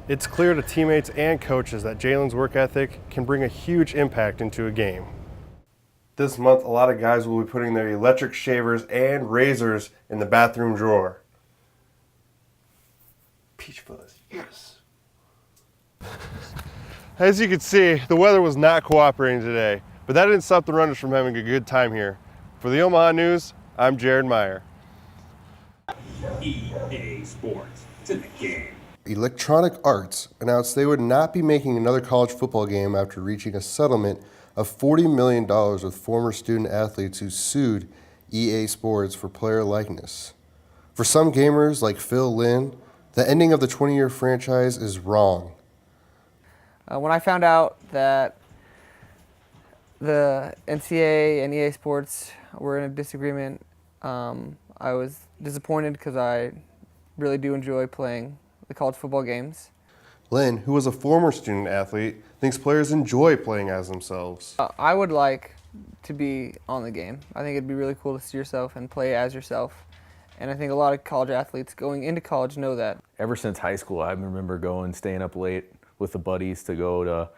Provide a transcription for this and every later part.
It's clear to teammates and coaches that Jalen's work ethic can bring a huge impact into a game. This month, a lot of guys will be putting their electric shavers and razors in the bathroom drawer. Peach fuzz, yes. As you can see, the weather was not cooperating today, but that didn't stop the runners from having a good time here. For the Omaha News, I'm Jared Meyer. EA Sports, it's in the game. Electronic Arts announced they would not be making another college football game after reaching a settlement of $40 million with former student athletes who sued EA Sports for player likeness. For some gamers like Phil Lynn, the ending of the 20-year franchise is wrong. When I found out that the NCAA and EA Sports were in a disagreement, I was disappointed because I really do enjoy playing the college football games. Lynn, who was a former student athlete, thinks players enjoy playing as themselves. I would like to be on the game. I think it'd be really cool to see yourself and play as yourself. And I think a lot of college athletes going into college know that. Ever since high school, I remember staying up late with the buddies to go to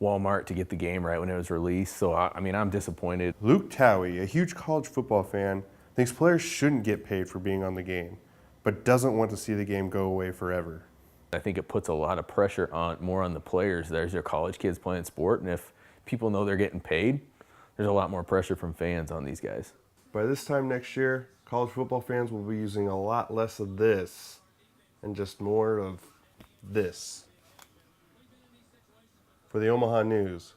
Walmart to get the game right when it was released. So, I'm disappointed. Luke Towie, a huge college football fan, thinks players shouldn't get paid for being on the game, but doesn't want to see the game go away forever. I think it puts a lot of pressure more on the players. There's your college kids playing sport, and if people know they're getting paid, there's a lot more pressure from fans on these guys. By this time next year, college football fans will be using a lot less of this and just more of this. For the Omaha News,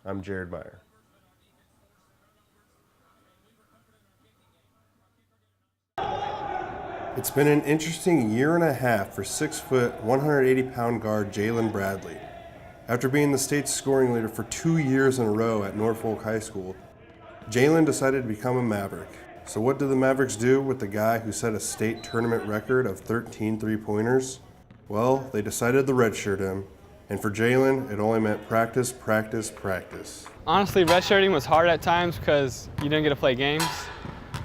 I'm Jared Meyer. It's been an interesting year and a half for 6', 180-pound guard Jalen Bradley. After being the state's scoring leader for 2 years in a row at Norfolk High School, Jalen decided to become a Maverick. So what did the Mavericks do with the guy who set a state tournament record of 13 three-pointers? Well, they decided to redshirt him, and for Jalen, it only meant practice, practice, practice. Honestly, redshirting was hard at times because you didn't get to play games.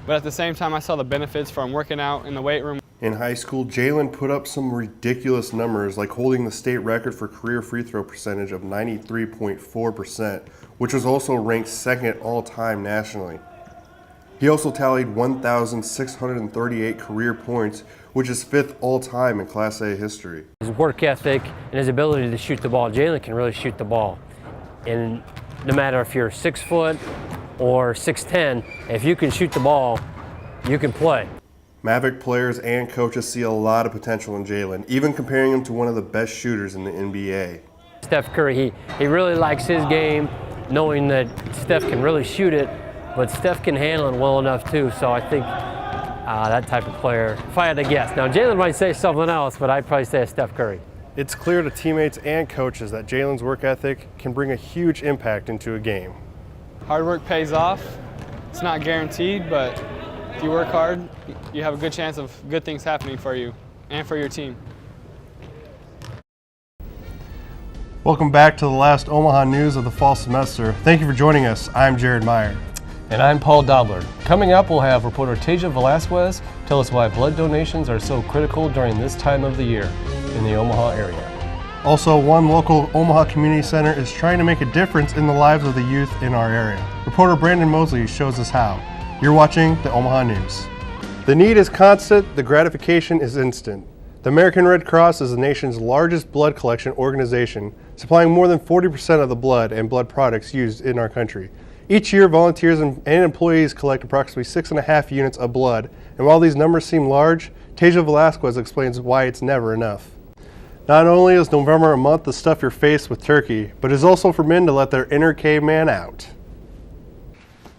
But at the same time, I saw the benefits from working out in the weight room. In high school, Jalen put up some ridiculous numbers, like holding the state record for career free throw percentage of 93.4%, which was also ranked second all-time nationally. He also tallied 1,638 career points, which is fifth all-time in Class A history. His work ethic and his ability to shoot the ball, Jalen can really shoot the ball. And no matter if you're 6 foot or 6'10", if you can shoot the ball, you can play. Maverick players and coaches see a lot of potential in Jalen, even comparing him to one of the best shooters in the NBA. Steph Curry, he really likes his game, knowing that Steph can really shoot it, but Steph can handle it well enough too, so I think that type of player, if I had to guess. Now Jalen might say something else, but I'd probably say Steph Curry. It's clear to teammates and coaches that Jalen's work ethic can bring a huge impact into a game. Hard work pays off. It's not guaranteed, but if you work hard, you have a good chance of good things happening for you and for your team. Welcome back to the last Omaha News of the fall semester. Thank you for joining us. I'm Jared Meyer. And I'm Paul Dobler. Coming up, we'll have reporter Tasia Velasquez tell us why blood donations are so critical during this time of the year in the Omaha area. Also, one local Omaha Community Center is trying to make a difference in the lives of the youth in our area. Reporter Brandon Mosley shows us how. You're watching the Omaha News. The need is constant, the gratification is instant. The American Red Cross is the nation's largest blood collection organization, supplying more than 40% of the blood and blood products used in our country. Each year, volunteers and employees collect approximately 6.5 units of blood, and while these numbers seem large, Tasia Velasquez explains why it's never enough. Not only is November a month to stuff your face with turkey, but it's also for men to let their inner caveman out.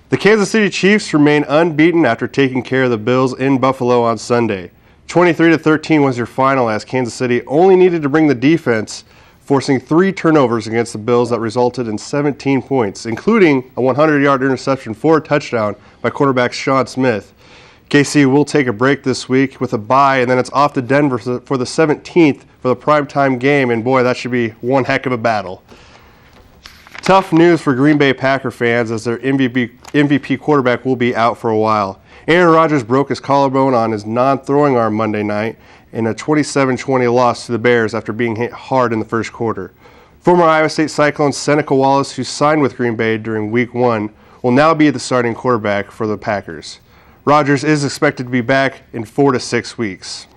The Kansas City Chiefs remain unbeaten after taking care of the Bills in Buffalo on Sunday. 23-13 was your final, as Kansas City only needed to bring the defense, forcing 3 turnovers against the Bills that resulted in 17 points, including a 100-yard interception for a touchdown by quarterback Sean Smith. KC will take a break this week with a bye, and then it's off to Denver for the 17th for the primetime game, and boy, that should be one heck of a battle. Tough news for Green Bay Packer fans, as their MVP quarterback will be out for a while. Aaron Rodgers broke his collarbone on his non-throwing arm Monday night, in a 27-20 loss to the Bears after being hit hard in the first quarter. Former Iowa State Cyclone Seneca Wallace, who signed with Green Bay during Week 1, will now be the starting quarterback for the Packers. Rodgers is expected to be back in 4 to 6 weeks.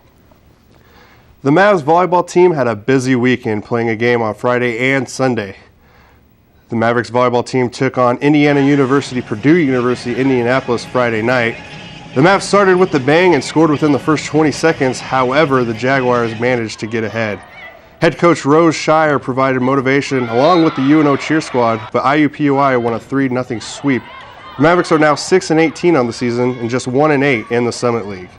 The Mavs volleyball team had a busy weekend playing a game on Friday and Sunday. The Mavericks volleyball team took on Indiana University, Purdue University, Indianapolis Friday night. The Mavs started with the bang and scored within the first 20 seconds. However, the Jaguars managed to get ahead. Head coach Rose Shire provided motivation along with the UNO cheer squad, but IUPUI won a 3-0 sweep. The Mavericks are now 6-18 on the season and just 1-8 in the Summit League.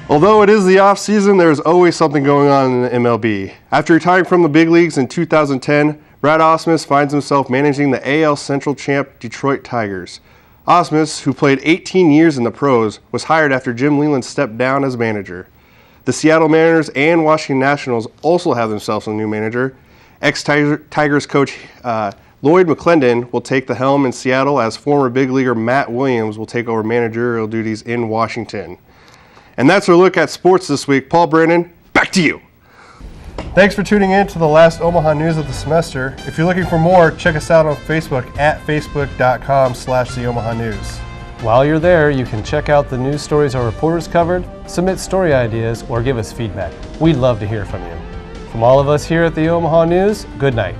Although it is the off-season, there is always something going on in the MLB. After retiring from the big leagues in 2010, Brad Ausmus finds himself managing the AL Central champ Detroit Tigers. Ausmus, who played 18 years in the pros, was hired after Jim Leyland stepped down as manager. The Seattle Mariners and Washington Nationals also have themselves a new manager. Ex-Tigers coach Lloyd McClendon will take the helm in Seattle, as former big leaguer Matt Williams will take over managerial duties in Washington. And that's our look at sports this week. Paul Brandon, back to you. Thanks for tuning in to the last Omaha news of the semester. If you're looking for more, check us out on Facebook at facebook.com/theomahanews. While you're there, you can check out the news stories our reporters covered, submit story ideas, or give us feedback. We'd love to hear from you. From all of us here at the Omaha News, good night.